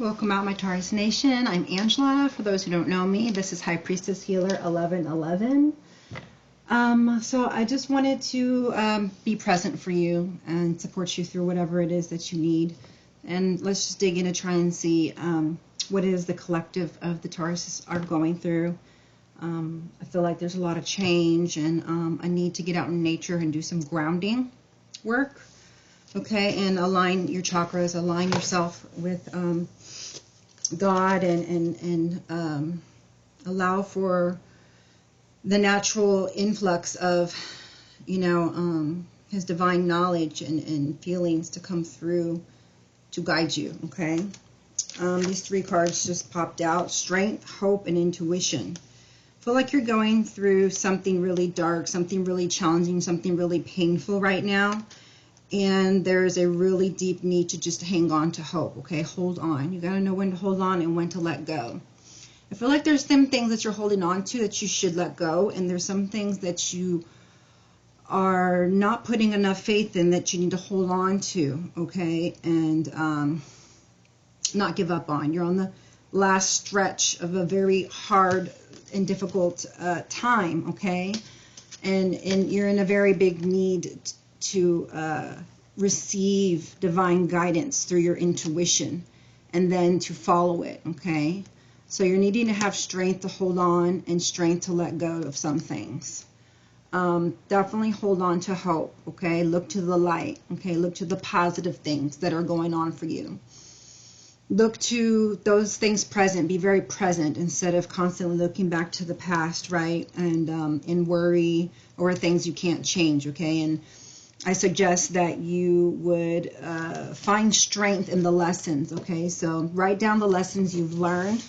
Welcome out, my Taurus Nation. I'm Angela. For those who don't know me, this is High Priestess Healer 1111. So I just wanted to be present for you and support you through whatever it is that you need. And let's just dig in and try and see what it is the collective of the Tauruses are going through. I feel like there's a lot of change and a need to get out in nature and do some grounding work. Okay, and align your chakras, align yourself with God, and allow for the natural influx of, His divine knowledge and feelings to come through to guide you. Okay, these three cards just popped out: strength, hope, and intuition. I feel like you're going through something really dark, something really challenging, something really painful right now. And there's a really deep need to just hang on to hope, okay? Hold on. You got to know when to hold on and when to let go. I feel like there's some things that you're holding on to that you should let go, and there's some things that you are not putting enough faith in that you need to hold on to, okay? And not give up on. You're on the last stretch of a very hard and difficult time, okay? And you're in a very big need to receive divine guidance through your intuition and then to follow it, okay? So you're needing to have strength to hold on and strength to let go of some things. Definitely hold on to hope, okay? Look to the light, okay? Look to the positive things that are going on for you. Look to those things present. Be very present instead of constantly looking back to the past, right? And worry over things you can't change, okay? And I suggest that you would find strength in the lessons, okay? So write down the lessons you've learned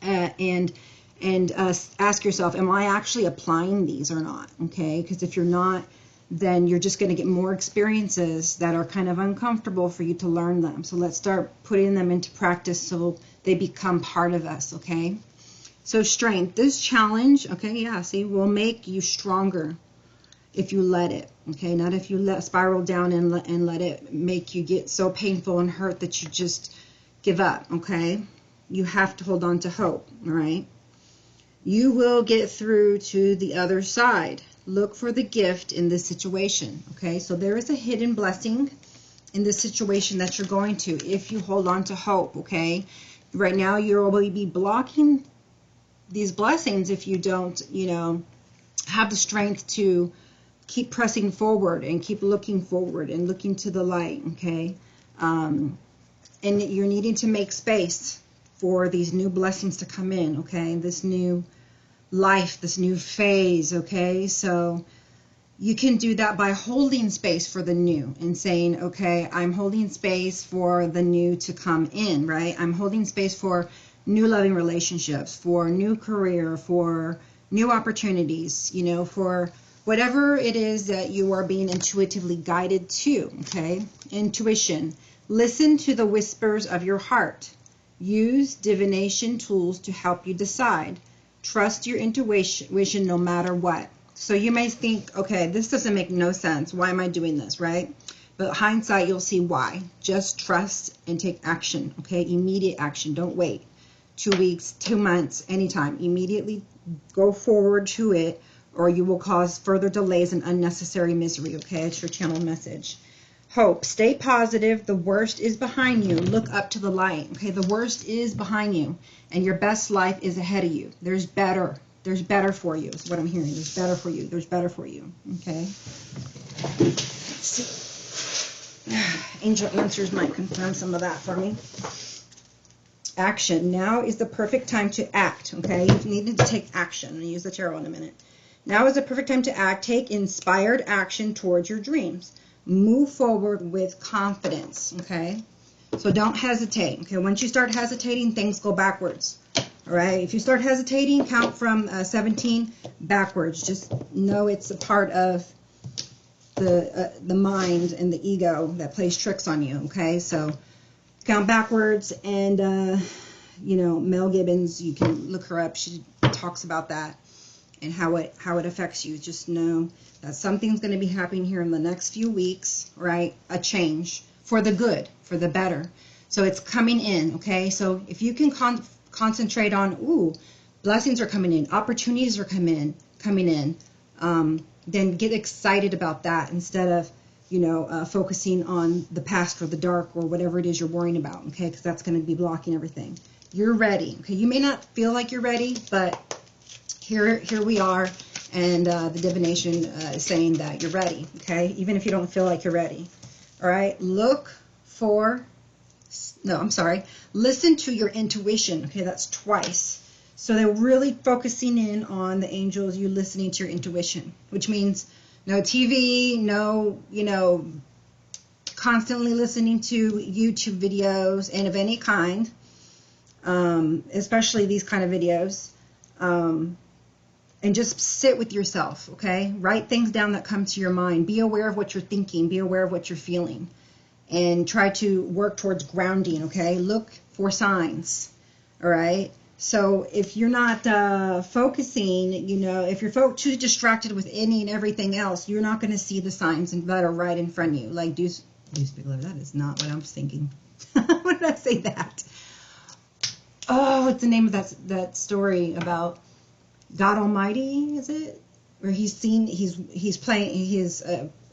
and ask yourself, am I actually applying these or not, okay? Because if you're not, then you're just going to get more experiences that are kind of uncomfortable for you to learn them. So let's start putting them into practice so they become part of us, okay? So strength, this challenge, okay, yeah, see, will make you stronger if you let it, okay? Not if you let spiral down and let it make you get so painful and hurt that you just give up, okay? You have to hold on to hope, all right? You will get through to the other side. Look for the gift in this situation, okay? So there is a hidden blessing in this situation that you're going to if you hold on to hope, okay? Right now, you'll be blocking these blessings if you don't, have the strength to keep pressing forward and keep looking forward and looking to the light, okay? And you're needing to make space for these new blessings to come in, okay? This new life, this new phase, okay? So you can do that by holding space for the new and saying, okay, I'm holding space for the new to come in, right? I'm holding space for new loving relationships, for new career, for new opportunities, for whatever it is that you are being intuitively guided to, okay? Intuition. Listen to the whispers of your heart. Use divination tools to help you decide. Trust your intuition no matter what. So you may think, okay, this doesn't make no sense. Why am I doing this, right? But hindsight, you'll see why. Just trust and take action, okay? Immediate action. Don't wait. 2 weeks, 2 months, anytime. Immediately go forward to it, or you will cause further delays and unnecessary misery, okay? It's your channel message. Hope. Stay positive. The worst is behind you. Look up to the light, okay? The worst is behind you, and your best life is ahead of you. There's better. There's better for you is what I'm hearing. There's better for you. There's better for you, okay? Let's see. Angel Answers might confirm some of that for me. Action. Now is the perfect time to act, okay? You needed to take action. I'm going to use the tarot in a minute. Now is the perfect time to act. Take inspired action towards your dreams. Move forward with confidence, okay? So don't hesitate, okay? Once you start hesitating, things go backwards, all right? If you start hesitating, count from 17 backwards. Just know it's a part of the mind and the ego that plays tricks on you, okay? So count backwards, and, Mel Gibbons, you can look her up. She talks about that and how it affects you. Just know that something's going to be happening here in the next few weeks, right? A change for the good, for the better. So it's coming in, okay? So if you can concentrate on, ooh, blessings are coming in, opportunities are coming in, then get excited about that instead of, you know, focusing on the past or the dark or whatever it is you're worrying about, okay? Because that's going to be blocking everything. You're ready, okay? You may not feel like you're ready, but here we are, and the divination is saying that you're ready, okay? Even if you don't feel like you're ready, all right? Listen to your intuition, okay? That's twice. So they're really focusing in on the angels, you listening to your intuition, which means no TV, no, you know, constantly listening to YouTube videos and of any kind, especially these kind of videos, and just sit with yourself, okay? Write things down that come to your mind. Be aware of what you're thinking. Be aware of what you're feeling. And try to work towards grounding, okay? Look for signs, all right? So if you're not focusing, you know, if you're too distracted with any and everything else, you're not going to see the signs that are right in front of you. Like, do speak love? That is not what I was thinking. Why did I say that? Oh, what's the name of that story about God Almighty? Is it where he's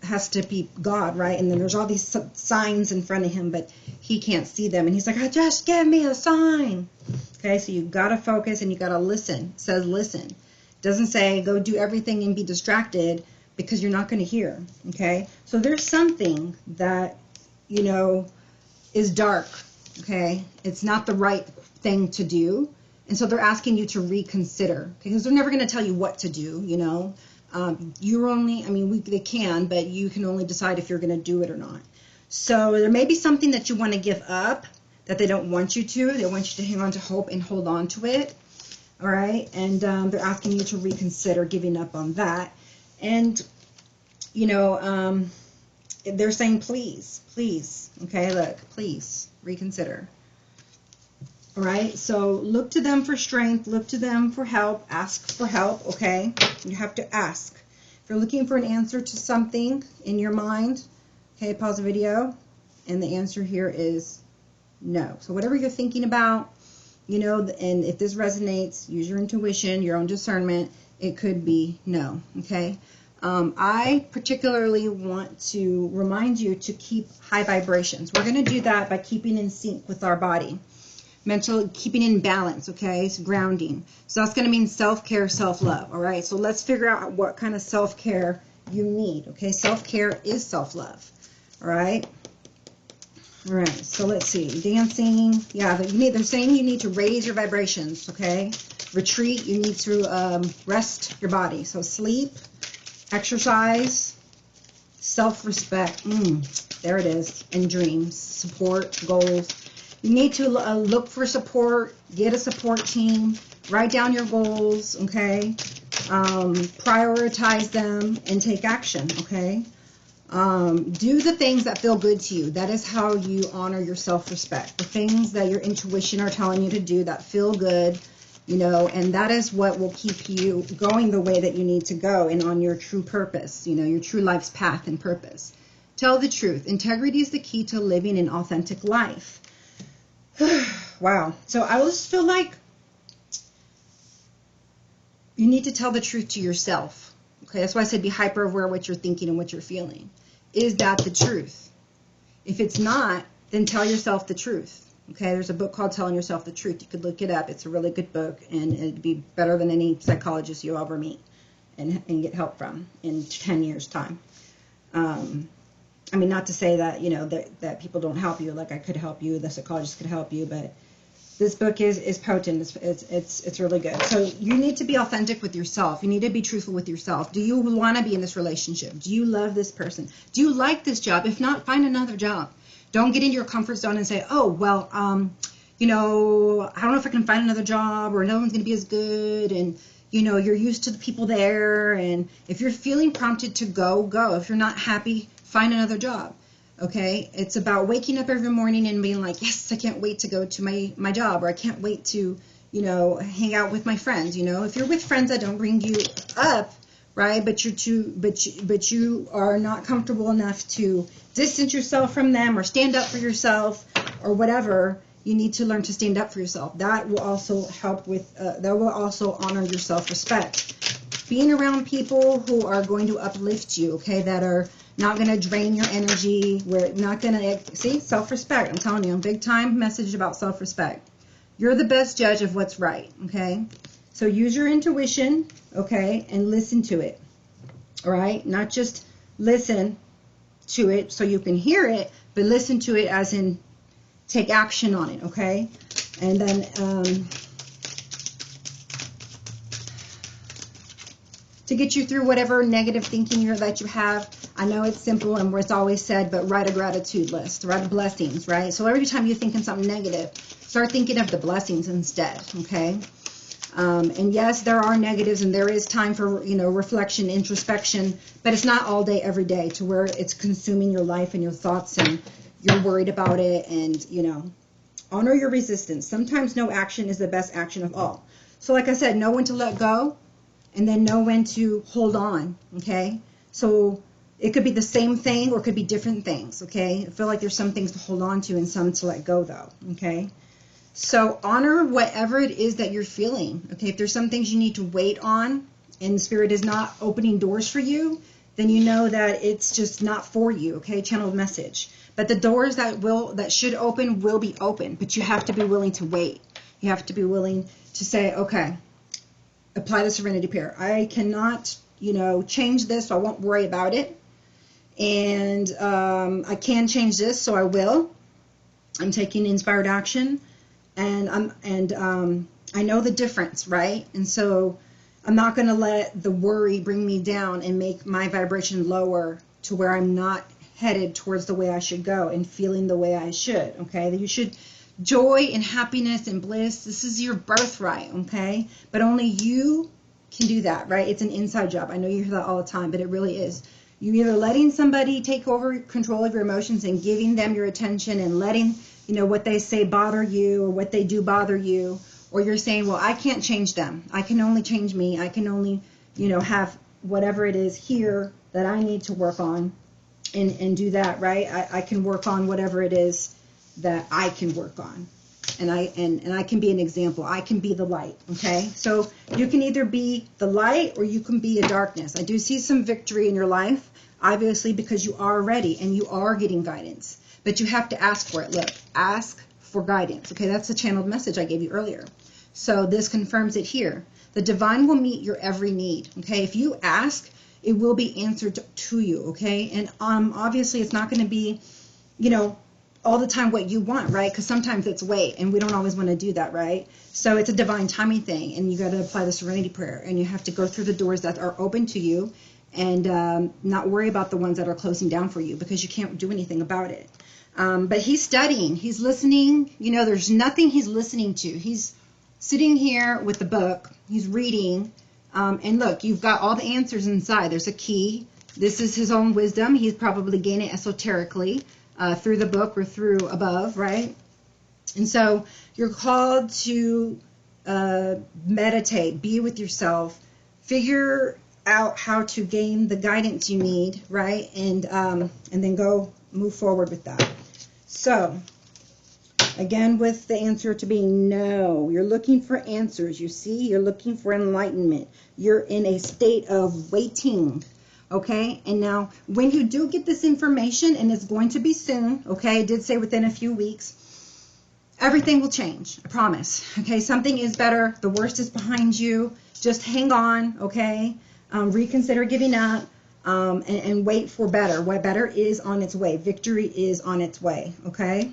has to be God, right? And then there's all these signs in front of him, but he can't see them. And he's like, just give me a sign. Okay, so you got to focus and you got to listen. It says listen. It doesn't say go do everything and be distracted, because you're not going to hear. Okay, so there's something that, you know, is dark. Okay, it's not the right thing to do. And so they're asking you to reconsider, because they're never going to tell you what to do, you know. They can, but you can only decide if you're going to do it or not. So there may be something that you want to give up that they don't want you to. They want you to hang on to hope and hold on to it. All right. And they're asking you to reconsider giving up on that. And, you know, they're saying, please. Okay, look, please reconsider. All right, so look to them for strength, look to them for help, ask for help, okay? You have to ask. If you're looking for an answer to something in your mind, okay, pause the video, and the answer here is no. So whatever you're thinking about, you know, and if this resonates, use your intuition, your own discernment, it could be no, okay? I particularly want to remind you to keep high vibrations. We're going to do that by keeping in sync with our body. Mental, keeping in balance, okay? It's grounding. So that's going to mean self-care, self-love, all right? So let's figure out what kind of self-care you need, okay? Self-care is self-love, all right? All right, so let's see. Dancing, yeah, they're saying you need to raise your vibrations, okay? Retreat, you need to rest your body. So sleep, exercise, self-respect, there it is, and dreams, support, goals. You need to look for support, get a support team, write down your goals, okay? Prioritize them and take action, okay? Do the things that feel good to you. That is how you honor your self-respect. The things that your intuition are telling you to do that feel good, you know, and that is what will keep you going the way that you need to go and on your true purpose, you know, your true life's path and purpose. Tell the truth. Integrity is the key to living an authentic life. Wow. So I just feel like you need to tell the truth to yourself. Okay, that's why I said be hyper aware of what you're thinking and what you're feeling. Is that the truth? If it's not, then tell yourself the truth. Okay, there's a book called Telling Yourself the Truth. You could look it up. It's a really good book, and it'd be better than any psychologist you'll ever meet and get help from in 10 years' time. I mean, not to say that, you know, that people don't help you. Like I could help you, the psychologist could help you, but this book is potent. It's really good. So you need to be authentic with yourself. You need to be truthful with yourself. Do you want to be in this relationship? Do you love this person? Do you like this job? If not, find another job. Don't get into your comfort zone and say, oh, well, you know, I don't know if I can find another job, or no one's going to be as good, and, you know, you're used to the people there, and if you're feeling prompted to go, go. If you're not happy, find another job, okay? It's about waking up every morning and being like, yes, I can't wait to go to my job, or I can't wait to, you know, hang out with my friends, you know? If you're with friends that don't bring you up, right, but you are not comfortable enough to distance yourself from them or stand up for yourself, or whatever, you need to learn to stand up for yourself. That will also help with, that will also honor your self-respect. Being around people who are going to uplift you, okay, that are not going to drain your energy. We're not going to, see, self-respect. I'm telling you, a big time message about self-respect. You're the best judge of what's right, okay? So use your intuition, okay, and listen to it, all right? Not just listen to it so you can hear it, but listen to it as in take action on it, okay? And then to get you through whatever negative thinking that you have, I know it's simple and it's always said, but write a gratitude list, write blessings, right? So every time you think of something negative, start thinking of the blessings instead, okay? And yes, there are negatives and there is time for, you know, reflection, introspection, but it's not all day, every day to where it's consuming your life and your thoughts and you're worried about it. And, you know, honor your resistance. Sometimes no action is the best action of all. So like I said, know when to let go and then know when to hold on, okay? So it could be the same thing or it could be different things, okay? I feel like there's some things to hold on to and some to let go though, okay? So honor whatever it is that you're feeling, okay? If there's some things you need to wait on and Spirit is not opening doors for you, then you know that it's just not for you, okay? Channeled message. But the doors that should open will be open, but you have to be willing to wait. You have to be willing to say, okay, apply the serenity prayer. I cannot, you know, change this, so I won't worry about it. And I can change this, so I will. I'm taking inspired action. And I know the difference, right? And so I'm not going to let the worry bring me down and make my vibration lower to where I'm not headed towards the way I should go and feeling the way I should, okay? That you should, joy and happiness and bliss, this is your birthright, okay? But only you can do that, right? It's an inside job. I know you hear that all the time, but it really is. You're either letting somebody take over control of your emotions and giving them your attention and letting, you know, what they say bother you or what they do bother you, or you're saying, well, I can't change them. I can only change me. I can only, you know, have whatever it is here that I need to work on and do that, right? I can work on whatever it is that I can work on. And I can be an example. I can be the light, okay? So you can either be the light or you can be a darkness. I do see some victory in your life, obviously, because you are ready and you are getting guidance. But you have to ask for it. Look, ask for guidance, okay? That's the channeled message I gave you earlier. So this confirms it here. The divine will meet your every need, okay? If you ask, it will be answered to you, okay? And obviously it's not going to be, you know, all the time what you want, right? Because sometimes it's wait, and we don't always want to do that, right? So it's a divine timing thing, and you got to apply the serenity prayer, and you have to go through the doors that are open to you and not worry about the ones that are closing down for you because you can't do anything about it. But he's studying, he's listening, you know, there's nothing he's listening to. He's sitting here with the book, he's reading, and look, you've got all the answers inside. There's a key. This is his own wisdom. He's probably gained it esoterically. Through the book or through above, right? And so you're called to meditate, be with yourself, figure out how to gain the guidance you need, right? And then go move forward with that. So again, with the answer to being no, you're looking for answers. You see, you're looking for enlightenment. You're in a state of waiting. Okay, and now when you do get this information, and it's going to be soon, okay, I did say within a few weeks, everything will change, I promise. Okay, something is better, the worst is behind you, just hang on, okay, reconsider giving up, and wait for better. What better is on its way, victory is on its way, okay.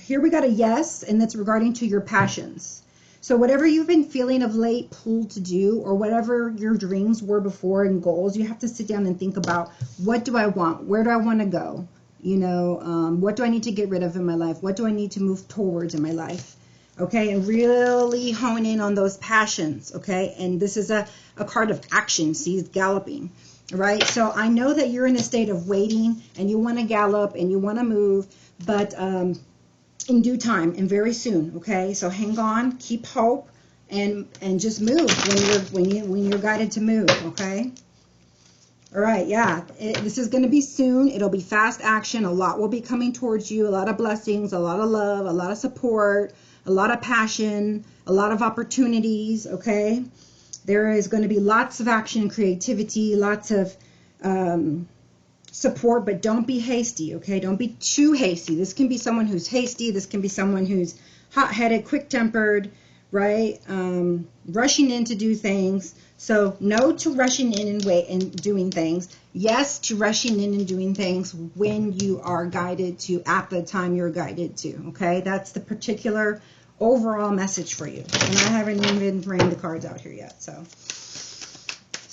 Here we got a yes, and that's regarding to your passions. So whatever you've been feeling of late pulled to do, or whatever your dreams were before and goals, you have to sit down and think about, what do I want? Where do I want to go? You know, what do I need to get rid of in my life? What do I need to move towards in my life? Okay, and really hone in on those passions, okay? And this is a card of action. See, it's galloping, right? So I know that you're in a state of waiting, and you want to gallop, and you want to move, but in due time and very soon, okay? So hang on, keep hope, and just move when you're guided to move, okay? All right, yeah, this is going to be soon. It'll be fast action. A lot will be coming towards you, a lot of blessings, a lot of love, a lot of support, a lot of passion, a lot of opportunities, okay? There is going to be lots of action and creativity, lots of support, but don't be hasty, okay? Don't be too hasty. This can be someone who's hasty. This can be someone who's hot-headed, quick-tempered, right? Rushing in to do things. So no to rushing in and doing things. Yes to rushing in and doing things when you are guided to, at the time you're guided to, okay? That's the particular overall message for you. And I haven't even ran the cards out here yet, so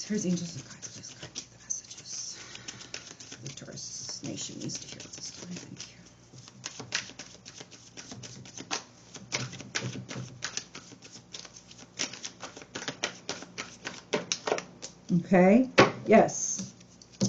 here's angels and guides. Please guide me the messages. The Taurus nation needs to hear this story. Thank you. Okay, yes,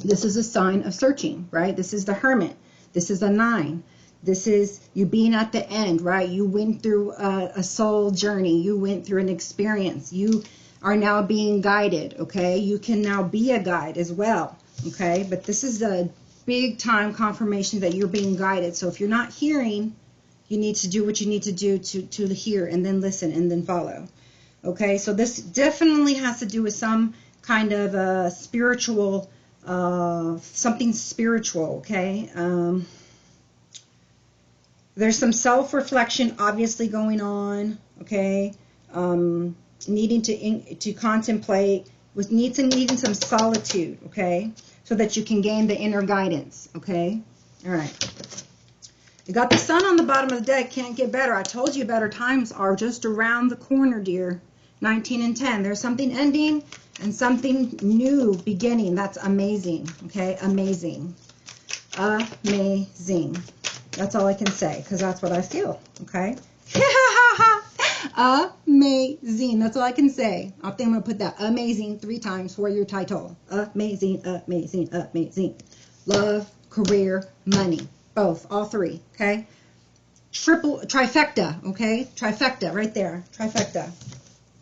this is a sign of searching, right? This is the Hermit. This is a 9. This is you being at the end, right? You went through a soul journey. You went through an experience. You are now being guided, okay? You can now be a guide as well, okay? But this is a big time confirmation that you're being guided. So if you're not hearing, you need to do what you need to do to hear, and then listen, and then follow, okay? So this definitely has to do with some kind of a spiritual, something spiritual, okay? There's some self-reflection obviously going on, okay? Needing to contemplate, needing some solitude, okay? So that you can gain the inner guidance, okay? All right. You got the Sun on the bottom of the deck. Can't get better. I told you better times are just around the corner, dear. 19 and 10. There's something ending and something new beginning. That's amazing, okay? Amazing. Amazing. That's all I can say, because that's what I feel, okay? Amazing. That's all I can say. I think I'm going to put that amazing 3 times for your title. Amazing, amazing, amazing. Love, career, money. Both. All 3, okay? Trifecta, okay? Trifecta, right there. Trifecta.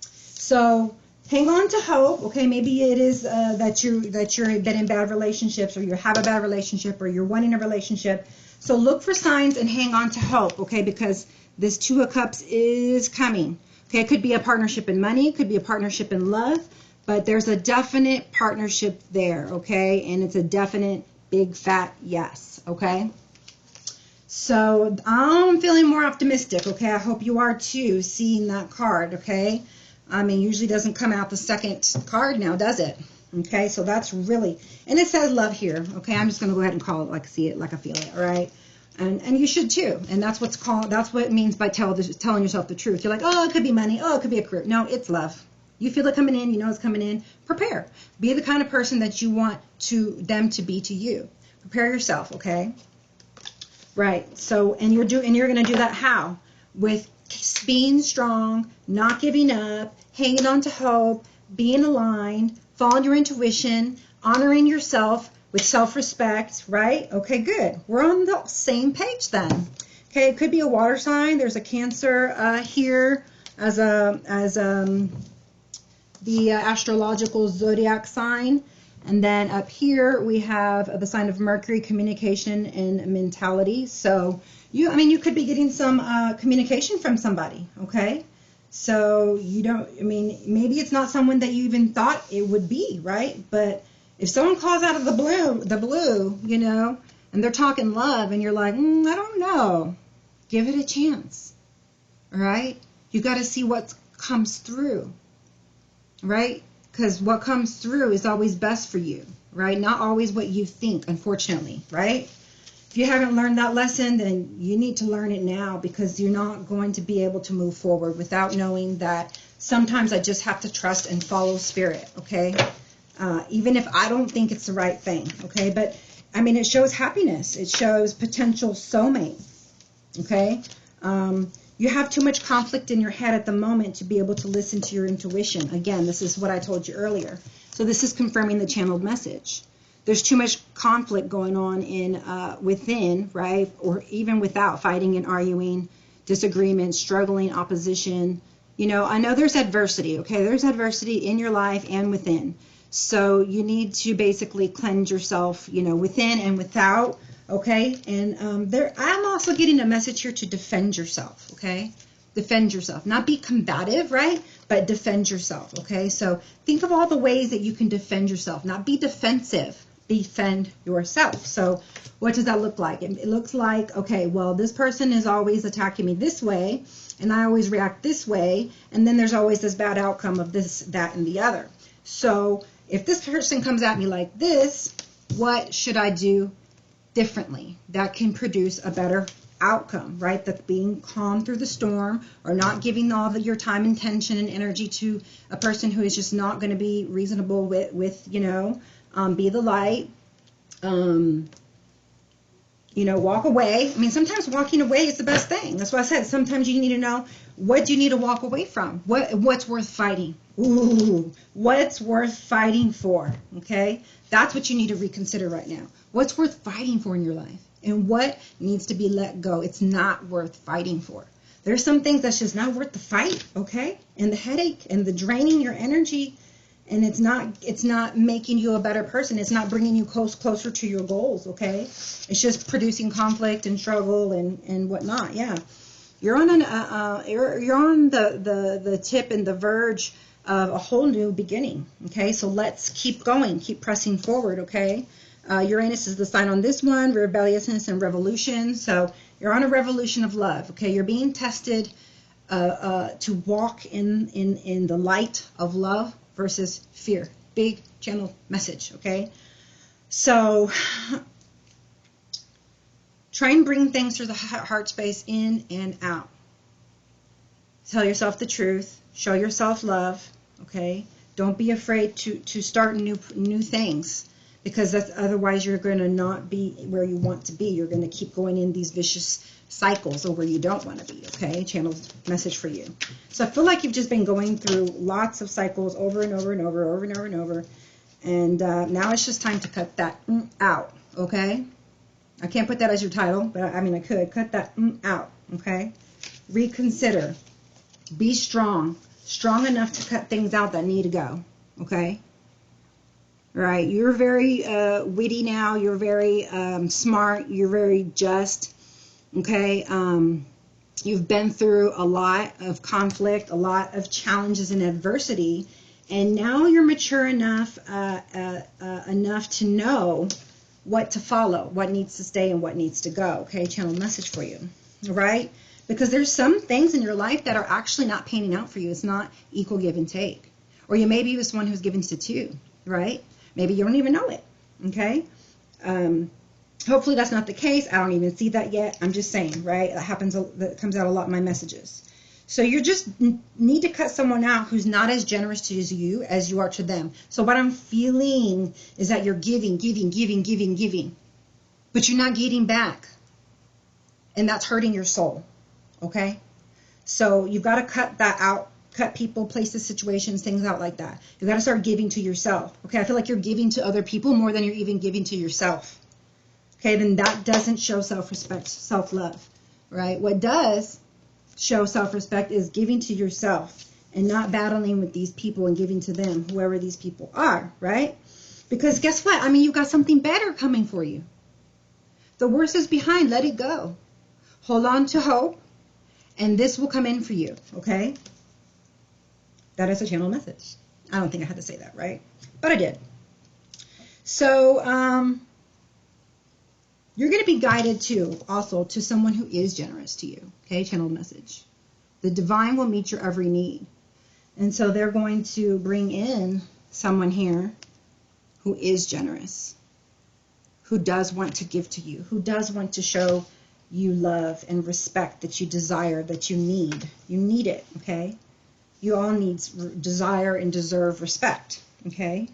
So hang on to hope, okay? Maybe it is that you've been in bad relationships, or you have a bad relationship, or you're wanting a relationship. So look for signs and hang on to hope, okay? Because this 2 of Cups is coming. Okay, it could be a partnership in money, it could be a partnership in love, but there's a definite partnership there, okay? And it's a definite big fat yes, okay? So I'm feeling more optimistic, okay? I hope you are too, seeing that card, okay? I mean, usually doesn't come out the second card now, does it? Okay, so that's really, and it says love here, okay? I'm just going to go ahead and call it like I see it, like I feel it, all right? And you should too, and that's what it means by telling yourself the truth. You're like, oh, it could be money, oh, it could be a career. No, it's love. You feel it coming in, you know it's coming in. Prepare. Be the kind of person that you want them to be to you. Prepare yourself, okay? Right. So, and you're going to do that how? With being strong, not giving up, hanging on to hope, being aligned, following your intuition, honoring yourself with self-respect, right? Okay, good. We're on the same page then. Okay, it could be a water sign. There's a Cancer here as the astrological zodiac sign. And then up here we have the sign of Mercury, communication and mentality. So you could be getting some communication from somebody, okay? So maybe it's not someone that you even thought it would be, right? But if someone calls out of the blue, you know, and they're talking love, and you're like, I don't know, give it a chance, all right? You got to see what comes through, right? Because what comes through is always best for you, right? Not always what you think, unfortunately, right? If you haven't learned that lesson, then you need to learn it now, because you're not going to be able to move forward without knowing that sometimes I just have to trust and follow spirit, okay? Even if I don't think it's the right thing, okay? But, I mean, it shows happiness. It shows potential soulmate, okay? You have too much conflict in your head at the moment to be able to listen to your intuition. Again, this is what I told you earlier. So this is confirming the channeled message. There's too much conflict going on within, right? Or even without, fighting and arguing, disagreement, struggling, opposition, You know, I know there's adversity, okay? There's adversity in your life and within. So you need to basically cleanse yourself, you know, within and without, okay? And I'm also getting a message here to defend yourself, okay? Defend yourself. Not be combative, right? But defend yourself, okay? So think of all the ways that you can defend yourself. Not be defensive. Defend yourself. So what does that look like? It looks like, okay, well, this person is always attacking me this way, and I always react this way, and then there's always this bad outcome of this, that, and the other. So if this person comes at me like this, what should I do differently that can produce a better outcome, right? That's being calm through the storm, or not giving all of your time and attention and energy to a person who is just not going to be reasonable with you know, be the light. You know, walk away. I mean, sometimes walking away is the best thing. That's why I said sometimes you need to know, what do you need to walk away from? What's worth fighting? Ooh, what's worth fighting for? Okay, that's what you need to reconsider right now. What's worth fighting for in your life, and what needs to be let go? It's not worth fighting for. There's some things that's just not worth the fight. Okay, and the headache and the draining your energy. And it's not making you a better person. It's not bringing you closer to your goals, okay? It's just producing conflict and struggle and whatnot. Yeah, you're on you're on the tip and the verge of a whole new beginning. Okay, so let's keep going, keep pressing forward. Okay, Uranus is the sign on this one, rebelliousness and revolution. So you're on a revolution of love. Okay, you're being tested to walk in the light of love versus fear. Big channel message, okay? So try and bring things through the heart space in and out. Tell yourself the truth. Show yourself love, okay? Don't be afraid to start new things, because that's, otherwise you're going to not be where you want to be. You're going to keep going in these vicious cycles or where you don't want to be, okay? Channel message for you. So I feel like you've just been going through lots of cycles over and over and over and over. And now it's just time to cut that out, okay? I can't put that as your title, but I mean, I could. Cut that out, okay? Reconsider. Be strong. Strong enough to cut things out that need to go, okay? Right? You're very witty now. You're very smart. You're very just. Okay, you've been through a lot of conflict, a lot of challenges and adversity, and now you're mature enough to know what to follow, what needs to stay and what needs to go. Okay, channel message for you, right? Because there's some things in your life that are actually not panning out for you. It's not equal give and take. Or you may be with someone who's given to two, right? Maybe you don't even know it, okay? Hopefully that's not the case. I don't even see that yet. I'm just saying, right? That comes out a lot in my messages. So you just need to cut someone out who's not as generous to you as you are to them. So what I'm feeling is that you're giving, but you're not getting back. And that's hurting your soul, okay? So you've got to cut that out. Cut people, places, situations, things out like that. You've got to start giving to yourself, okay? I feel like you're giving to other people more than you're even giving to yourself. Okay, then that doesn't show self-respect, self-love, right? What does show self-respect is giving to yourself and not battling with these people and giving to them, whoever these people are, right? Because guess what? I mean, you've got something better coming for you. The worst is behind. Let it go. Hold on to hope, and this will come in for you, okay? That is a channel message. I don't think I had to say that, right? But I did. So, you're going to be guided also to someone who is generous to you. Okay, channel message. The divine will meet your every need. And so they're going to bring in someone here who is generous, who does want to give to you, who does want to show you love and respect that you desire, that you need. You need it, okay? You all desire and deserve respect, okay?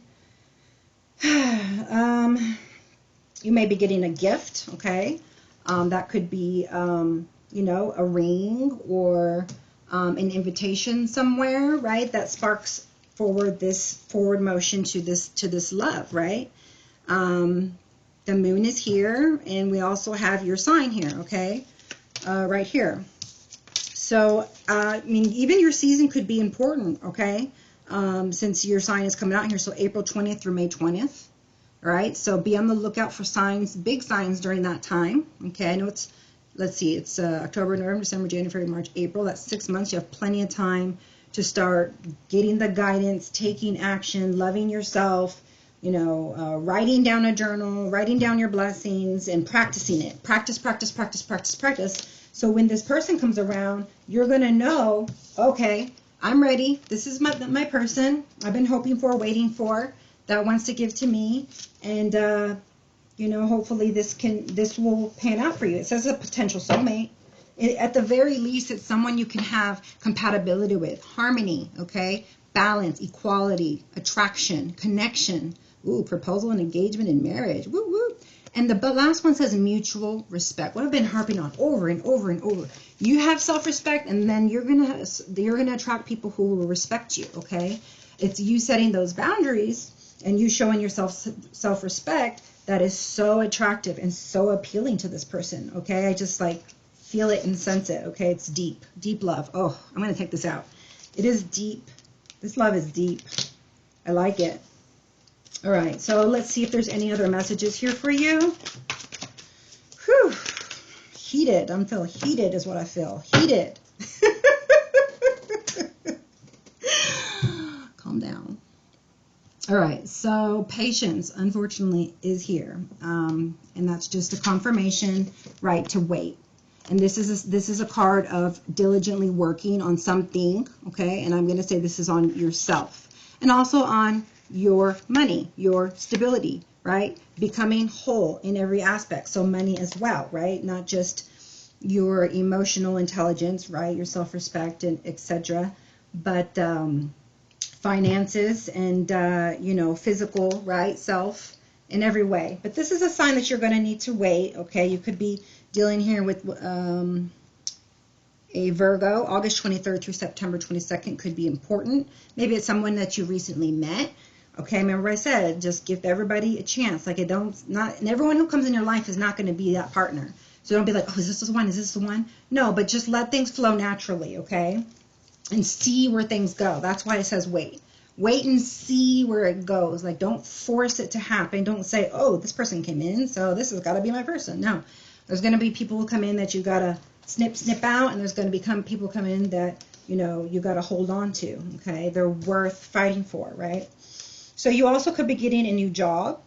You may be getting a gift, okay? That could be, you know, a ring or an invitation somewhere, right? That sparks forward motion to this love, right? The moon is here, and we also have your sign here, okay? Right here. So, I mean, even your season could be important, okay? Since your sign is coming out here, so April 20th through May 20th, all right? So be on the lookout for signs, big signs during that time, okay? I know it's, let's see, it's October, November, December, January, February, March, April. That's 6 months. You have plenty of time to start getting the guidance, taking action, loving yourself, you know, writing down a journal, writing down your blessings, and practicing it. Practice, practice, practice, practice, practice. So when this person comes around, you're going to know, okay, I'm ready. This is my person I've been hoping for, waiting for, that wants to give to me. And, you know, hopefully this will pan out for you. It says a potential soulmate. At the very least, it's someone you can have compatibility with, harmony, okay, balance, equality, attraction, connection. Ooh, proposal and engagement and marriage. Woo woo. And the last one says mutual respect. What I've been harping on over and over and over. You have self-respect, and then you're gonna attract people who will respect you. Okay, it's you setting those boundaries and you showing yourself self-respect that is so attractive and so appealing to this person. Okay, I just like feel it and sense it. Okay, it's deep, deep love. Oh, I'm gonna take this out. It is deep. This love is deep. I like it. All right, so let's see if there's any other messages here for you. Whew. Heated. I'm feeling heated is what I feel. Heated. Calm down. All right, so patience, unfortunately, is here. And that's just a confirmation, right, to wait. And this is a card of diligently working on something, okay? And I'm going to say this is on yourself. And also on your money, your stability, right? Becoming whole in every aspect. So money as well, right? Not just your emotional intelligence, right? Your self-respect and etc. But finances and, you know, physical, right? Self in every way. But this is a sign that you're going to need to wait, okay? You could be dealing here with a Virgo. August 23rd through September 22nd could be important. Maybe it's someone that you recently met. Okay, remember I said, just give everybody a chance. Like, and everyone who comes in your life is not going to be that partner. So don't be like, oh, is this the one? Is this the one? No, but just let things flow naturally, okay? And see where things go. That's why it says wait. Wait and see where it goes. Like, don't force it to happen. Don't say, oh, this person came in, so this has got to be my person. No, there's going to be people who come in that you got to snip out, and there's going to become people come in that, you know, you got to hold on to, okay? They're worth fighting for, right? So you also could be getting a new job,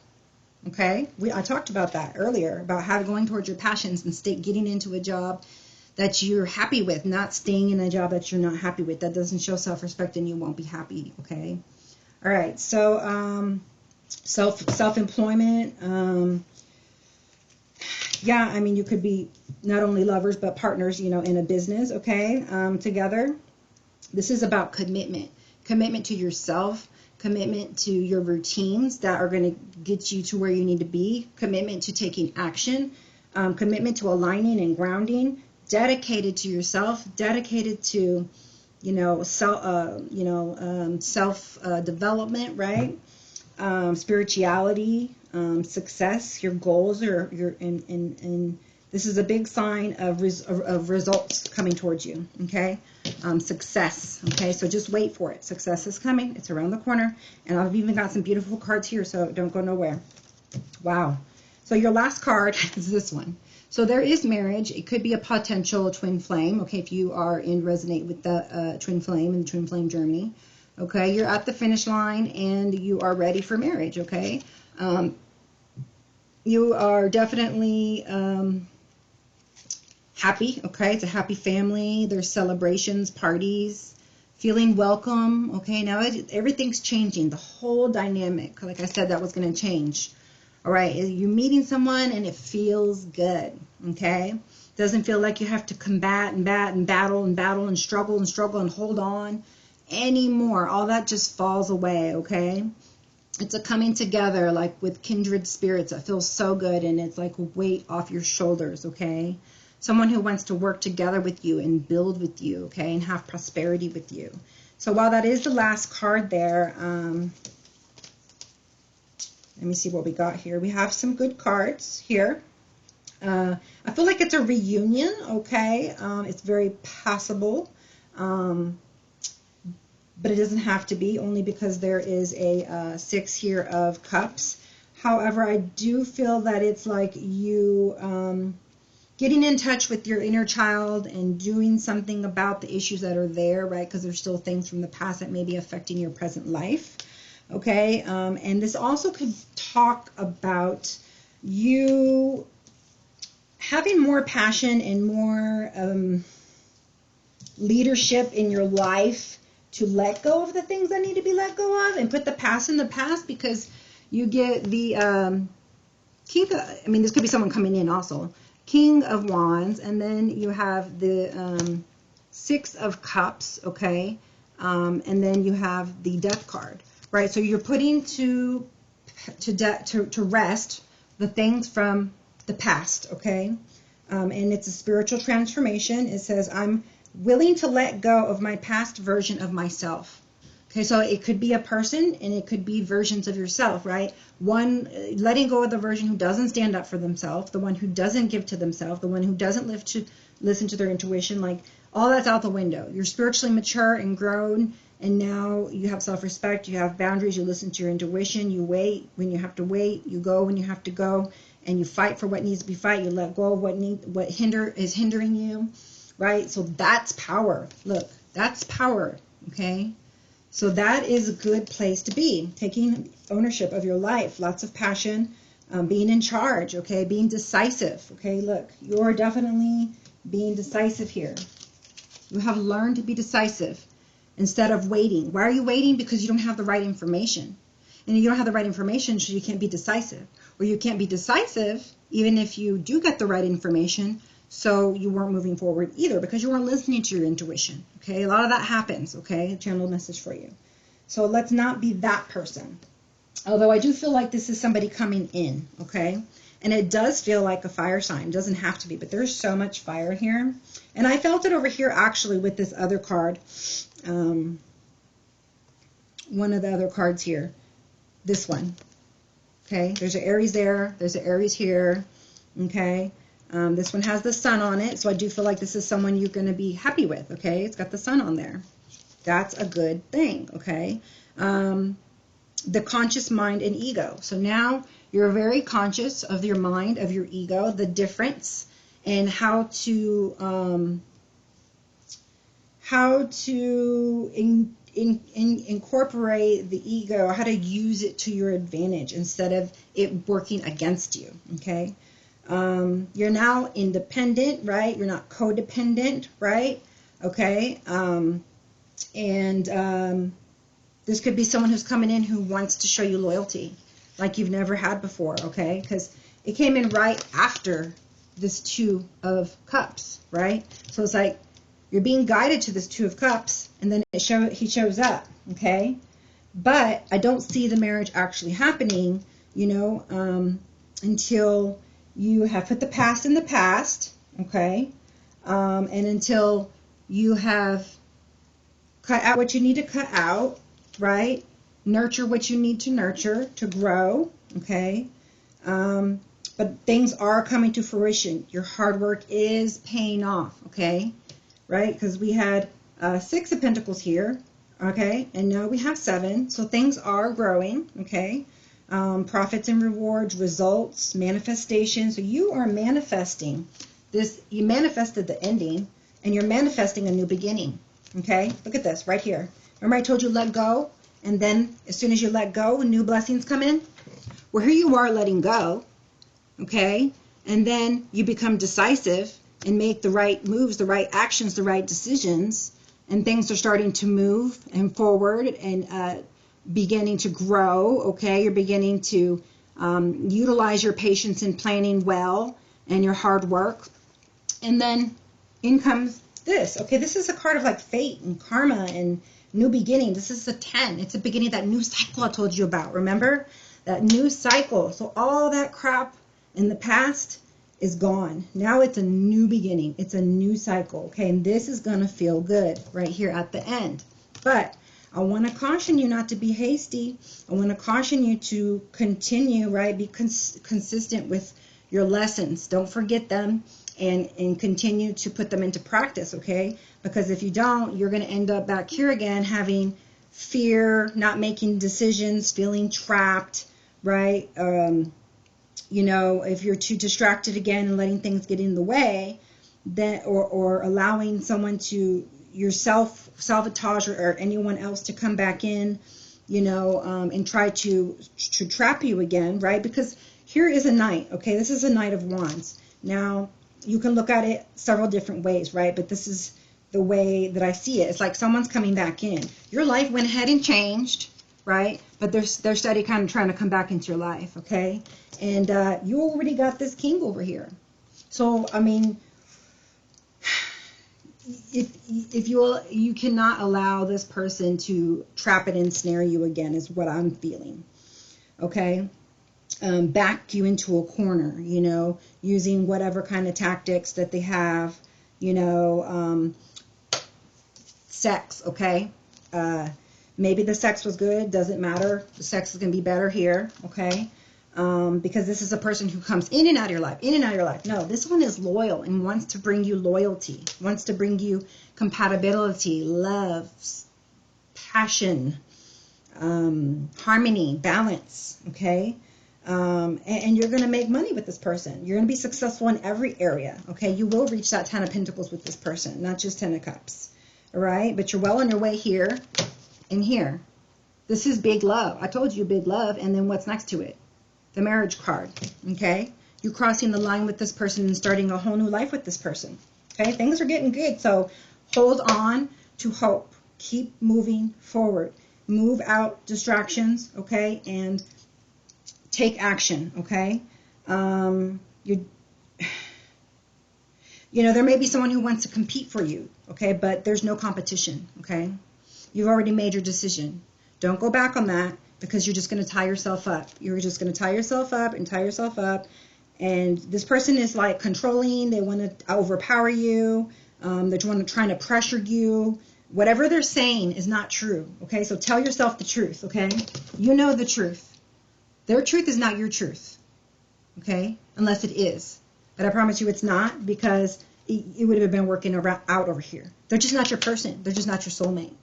okay? I talked about that earlier, about how going towards your passions and getting into a job that you're happy with, not staying in a job that you're not happy with. That doesn't show self-respect and you won't be happy, okay? All right, so self-employment, yeah, I mean, you could be not only lovers but partners, you know, in a business, okay, together. This is about commitment to yourself, commitment to your routines that are going to get you to where you need to be, commitment to taking action, commitment to aligning and grounding, dedicated to yourself, dedicated to, you know, self development, right? Spirituality, success, your goals are and this is a big sign of results coming towards you, okay? Success, okay? So just wait for it. Success is coming. It's around the corner. And I've even got some beautiful cards here, so don't go nowhere. Wow. So your last card is this one. So there is marriage. It could be a potential twin flame, okay, if you are resonate with the twin flame and twin flame journey. Okay, you're at the finish line and you are ready for marriage, okay? You are definitely happy, okay? It's a happy family. There's celebrations, parties, feeling welcome, okay? Now everything's changing. The whole dynamic, like I said, that was going to change. All right, you're meeting someone and it feels good, okay? Doesn't feel like you have to combat and battle and struggle and hold on anymore. All that just falls away, okay? It's a coming together, like with kindred spirits. That feels so good, and it's like a weight off your shoulders, okay? Someone who wants to work together with you and build with you, okay, and have prosperity with you. So while that is the last card there, let me see what we got here. We have some good cards here. I feel like it's a reunion, okay? It's very possible, but it doesn't have to be, only because there is a 6 here of cups. However, I do feel that it's like you getting in touch with your inner child and doing something about the issues that are there, right? Because there's still things from the past that may be affecting your present life, okay? And this also could talk about you having more passion and more leadership in your life to let go of the things that need to be let go of and put the past in the past, because you get the king of, I mean, this could be someone coming in also, King of Wands, and then you have the 6 of Cups, okay, and then you have the Death card, right? So you're putting to rest the things from the past, okay, and it's a spiritual transformation. It says, I'm willing to let go of my past version of myself. Okay, so it could be a person and it could be versions of yourself, right? One, letting go of the version who doesn't stand up for themselves, the one who doesn't give to themselves, the one who doesn't listen to their intuition, like all that's out the window. You're spiritually mature and grown, and now you have self-respect, you have boundaries, you listen to your intuition, you wait when you have to wait, you go when you have to go, and you fight for what needs to be fight. You let go of what is hindering you, right? So that's power. Look, that's power, okay? So that is a good place to be, taking ownership of your life, lots of passion, being in charge, okay, being decisive, okay? Look, you're definitely being decisive here. You have learned to be decisive instead of waiting. Why are you waiting? Because you don't have the right information. And you don't have the right information, so you can't be decisive. Or you can't be decisive even if you do get the right information, so you weren't moving forward either because you weren't listening to your intuition, okay? A lot of that happens, okay? A channeled message for you. So let's not be that person. Although I do feel like this is somebody coming in, okay? And it does feel like a fire sign. It doesn't have to be, but there's so much fire here. And I felt it over here actually with this other card. One of the other cards here. This one. Okay? There's an Aries there. There's an Aries here. Okay? This one has the sun on it, so I do feel like this is someone you're going to be happy with, okay? It's got the sun on there. That's a good thing, okay? The conscious mind and ego. So now you're very conscious of your mind, of your ego, the difference, and how to incorporate the ego, how to use it to your advantage instead of it working against you, okay? You're now independent, right? You're not codependent, right? Okay. This could be someone who's coming in who wants to show you loyalty like you've never had before, okay? Because it came in right after this 2 of Cups, right? So it's like you're being guided to this 2 of Cups, and then he shows up, okay? But I don't see the marriage actually happening, you know, until you have put the past in the past, okay? And until you have cut out what you need to cut out, right? Nurture what you need to nurture to grow, okay? But things are coming to fruition. Your hard work is paying off, okay? Right? Because we had 6 of Pentacles here, okay? And now we have 7. So things are growing, okay? Profits and rewards, results, manifestation. So you are manifesting this. You manifested the ending, and you're manifesting a new beginning, okay? Look at this right here. Remember I told you let go, and then as soon as you let go, new blessings come in? Well, here you are letting go, okay? And then you become decisive and make the right moves, the right actions, the right decisions, and things are starting to move and forward and beginning to grow, okay? You're beginning to utilize your patience and planning well and your hard work. And then in comes this, okay? This is a card of like fate and karma and new beginning. This is a 10. It's a beginning of that new cycle I told you about, remember? That new cycle. So all that crap in the past is gone. Now it's a new beginning. It's a new cycle, okay? And this is going to feel good right here at the end. But I want to caution you not to be hasty. I want to caution you to continue, right? Be consistent with your lessons. Don't forget them, and continue to put them into practice, okay? Because if you don't, you're going to end up back here again having fear, not making decisions, feeling trapped, right? You know, if you're too distracted again and letting things get in the way, then or allowing someone to sabotage or anyone else to come back in, you know, and try to trap you again, right? Because here is a knight, okay? This is a Knight of Wands. Now, you can look at it several different ways, right? But this is the way that I see it. It's like someone's coming back in. Your life went ahead and changed, right? But they're steady kind of trying to come back into your life, okay? And you already got this king over here. So, I mean, if you cannot allow this person to trap it and snare you again, is what I'm feeling, okay? Back you into a corner, you know, using whatever kind of tactics that they have, you know, sex, okay? Maybe the sex was good, doesn't matter. The sex is going to be better here, okay? Because this is a person who comes in and out of your life, in and out of your life. No, this one is loyal and wants to bring you loyalty, wants to bring you compatibility, love, passion, harmony, balance, okay? And you're going to make money with this person. You're going to be successful in every area, okay? You will reach that 10 of Pentacles with this person, not just 10 of Cups, all right? But you're well on your way here and here. This is big love. I told you big love, and then what's next to it? The marriage card, okay? You're crossing the line with this person and starting a whole new life with this person, okay? Things are getting good, so hold on to hope. Keep moving forward. Move out distractions, okay? And take action, okay? You know, there may be someone who wants to compete for you, okay? But there's no competition, okay? You've already made your decision. Don't go back on that, because you're just going to tie yourself up. You're just going to tie yourself up and tie yourself up. And this person is like controlling. They want to overpower you. They're trying to pressure you. Whatever they're saying is not true, okay? So tell yourself the truth, okay? You know the truth. Their truth is not your truth, okay? Unless it is. But I promise you it's not, because it would have been working out over here. They're just not your person. They're just not your soulmate.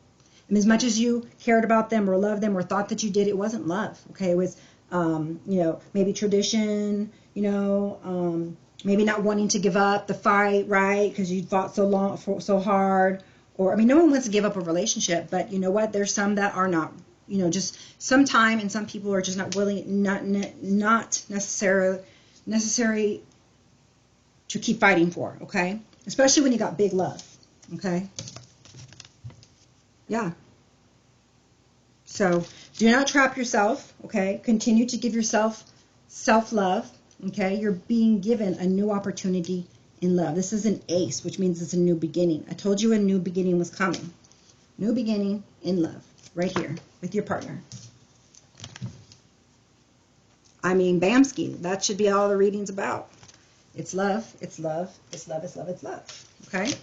And as much as you cared about them or loved them or thought that you did, it wasn't love, okay? It was, you know, maybe tradition, you know, maybe not wanting to give up the fight, right? Because you fought so hard. Or, I mean, no one wants to give up a relationship, but you know what? There's some that are not, you know, just some time, and some people are just not willing, not necessary to keep fighting for, okay? Especially when you got big love, okay? Yeah. So do not trap yourself, okay? Continue to give yourself self-love, okay? You're being given a new opportunity in love. This is an ace, which means it's a new beginning. I told you a new beginning was coming. New beginning in love, right here with your partner. I mean, Bamski, that should be all the reading's about. It's love, it's love, it's love, it's love, it's love, okay?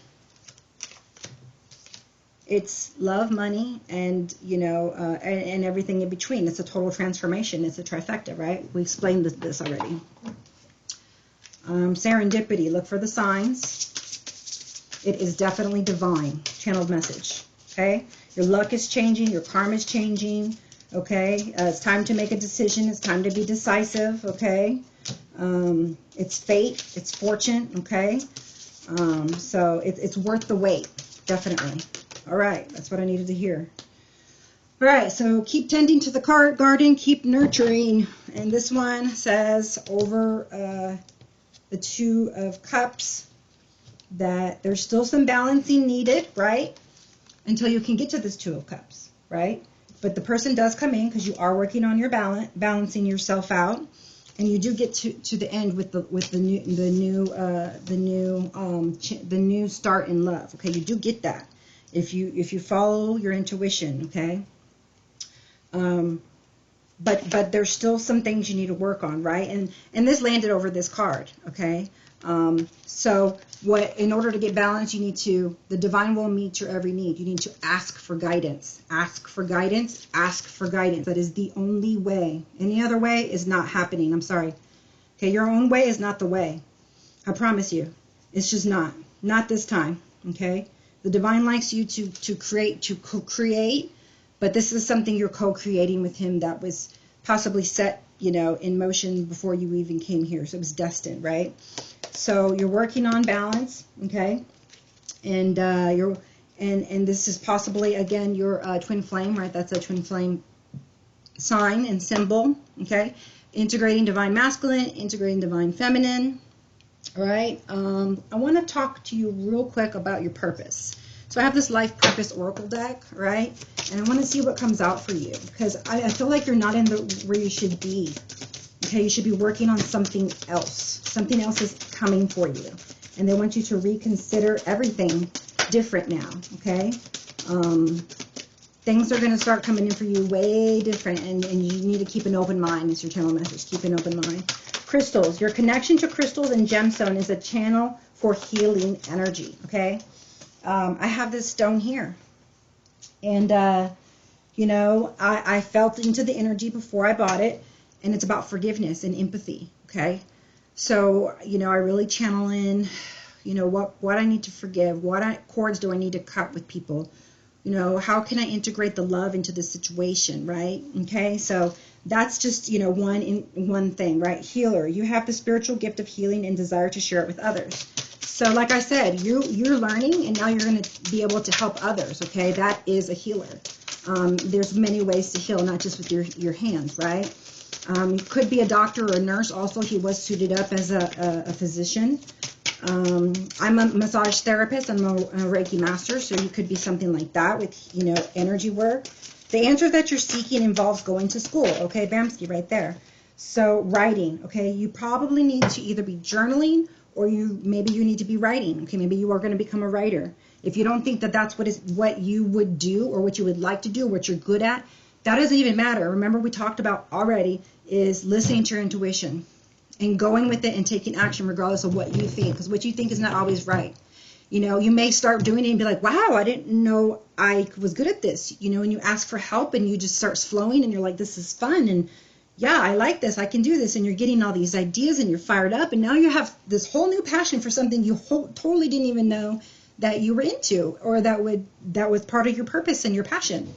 It's love, money, and, you know, and everything in between. It's a total transformation. It's a trifecta, right? We explained this already. Serendipity. Look for the signs. It is definitely divine. Channeled message, okay? Your luck is changing. Your karma is changing, okay? It's time to make a decision. It's time to be decisive, okay? It's fate. It's fortune, okay? So it's worth the wait, definitely. All right, that's what I needed to hear. All right, so keep tending to the garden, keep nurturing. And this one says over the Two of Cups that there's still some balancing needed, right? Until you can get to this Two of Cups, right? But the person does come in because you are working on your balancing yourself out, and you do get to the end with the new start in love. Okay, you do get that. If you follow your intuition, okay? But there's still some things you need to work on, right? And this landed over this card, okay? So in order to get balance, you need to, the divine will meet your every need. You need to ask for guidance. Ask for guidance. Ask for guidance. That is the only way. Any other way is not happening. I'm sorry. Okay, your own way is not the way. I promise you. It's just not. Not this time. Okay? The divine likes you to create, to co-create, but this is something you're co-creating with him that was possibly set, you know, in motion before you even came here. So it was destined, right? So you're working on balance, okay? And and this is possibly, again, your twin flame, right? That's a twin flame sign and symbol, okay? Integrating divine masculine, integrating divine feminine, all right? I want to talk to you real quick about your purpose. So I have this life purpose oracle deck, right? And I want to see what comes out for you, because I feel like you're not in where you should be. Okay, you should be working on something else. Something else is coming for you. And they want you to reconsider everything different now, okay? Things are going to start coming in for you way different, and you need to keep an open mind. It's your channel message. Keep an open mind. Crystals. Your connection to crystals and gemstone is a channel for healing energy, okay? I have this stone here. And, you know, I felt into the energy before I bought it. And it's about forgiveness and empathy, okay? So, you know, I really channel in, you know, what I need to forgive, what cords do I need to cut with people, you know, how can I integrate the love into the situation, right? Okay, so that's just, you know, one thing, right? Healer, you have the spiritual gift of healing and desire to share it with others. So like I said, you're learning, and now you're going to be able to help others, okay? That is a healer. There's many ways to heal, not just with your hands, right? You could be a doctor or a nurse. Also, he was suited up as a physician. I'm a massage therapist. I'm a Reiki master, so you could be something like that with, you know, energy work. The answer that you're seeking involves going to school. Okay, Bamski, right there. So writing. Okay, you probably need to either be journaling, or maybe you need to be writing. Okay, maybe you are going to become a writer. If you don't think that that's what you would do, or what you would like to do, what you're good at, that doesn't even matter. Remember, we talked about already is listening to your intuition and going with it and taking action regardless of what you think, because what you think is not always right. You know, you may start doing it and be like, wow, I didn't know I was good at this. You know, and you ask for help and you just start flowing and you're like, this is fun. And yeah, I like this. I can do this. And you're getting all these ideas and you're fired up. And now you have this whole new passion for something you totally didn't even know that you were into, or that was part of your purpose and your passion.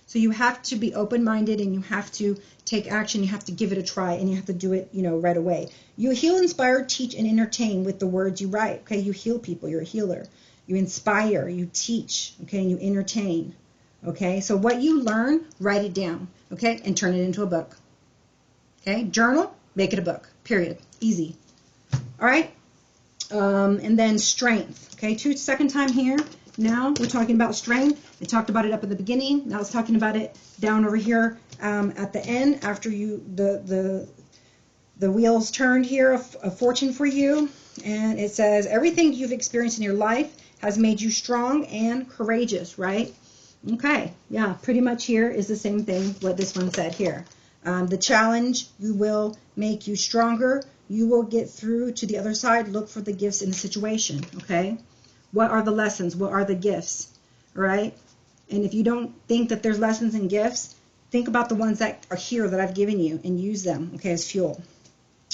So you have to be open-minded, and you have to take action. You have to give it a try, and you have to do it, you know, right away. You heal, inspire, teach, and entertain with the words you write. Okay, you heal people. You're a healer. You inspire. You teach. Okay, and you entertain. Okay, so what you learn, write it down. Okay, and turn it into a book. Okay, journal, make it a book. Period. Easy. All right. And then strength. Okay, second time here. Now we're talking about strength. We talked about it up at the beginning. Now it's talking about it down over here at the end, after the wheels turned here of fortune for you. And it says, everything you've experienced in your life has made you strong and courageous, right? Okay, yeah, pretty much here is the same thing what this one said here. The challenge will make you stronger. You will get through to the other side. Look for the gifts in the situation, okay? What are the lessons? What are the gifts? All right? And if you don't think that there's lessons and gifts, think about the ones that are here that I've given you and use them, okay, as fuel.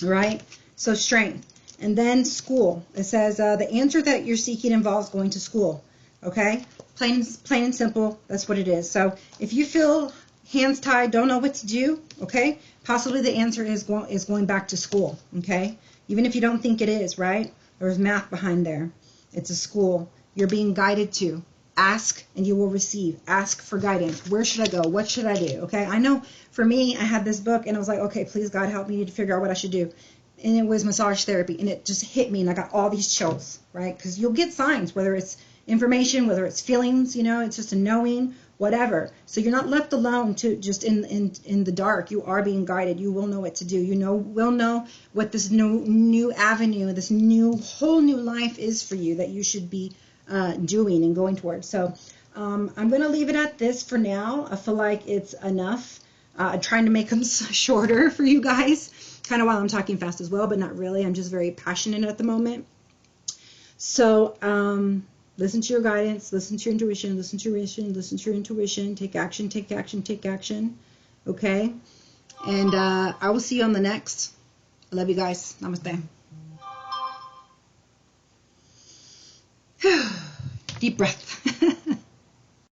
All right? So strength. And then school. It says the answer that you're seeking involves going to school, okay? Plain and simple, that's what it is. So if you feel hands tied, don't know what to do, okay, possibly the answer is going back to school, okay? Even if you don't think it is, right? There's math behind there. It's a school. You're being guided to. Ask and you will receive. Ask for guidance. Where should I go? What should I do? Okay, I know for me, I had this book and I was like, okay, please God help me to figure out what I should do. And it was massage therapy, and it just hit me, and I got all these chills, right? Because you'll get signs, whether it's information, whether it's feelings, you know, it's just a knowing, whatever. So you're not left alone to just in the dark. You are being guided. You will know what to do. You will know what this new avenue, this whole new life is for you that you should be doing and going towards. So I'm going to leave it at this for now. I feel like it's enough. I'm trying to make them shorter for you guys, kind of while I'm talking fast as well, but not really. I'm just very passionate at the moment. So listen to your guidance, listen to your intuition, listen to your intuition, listen to your intuition. Take action, take action, take action. Okay? And I will see you on the next I love you guys. Namaste. Deep breath.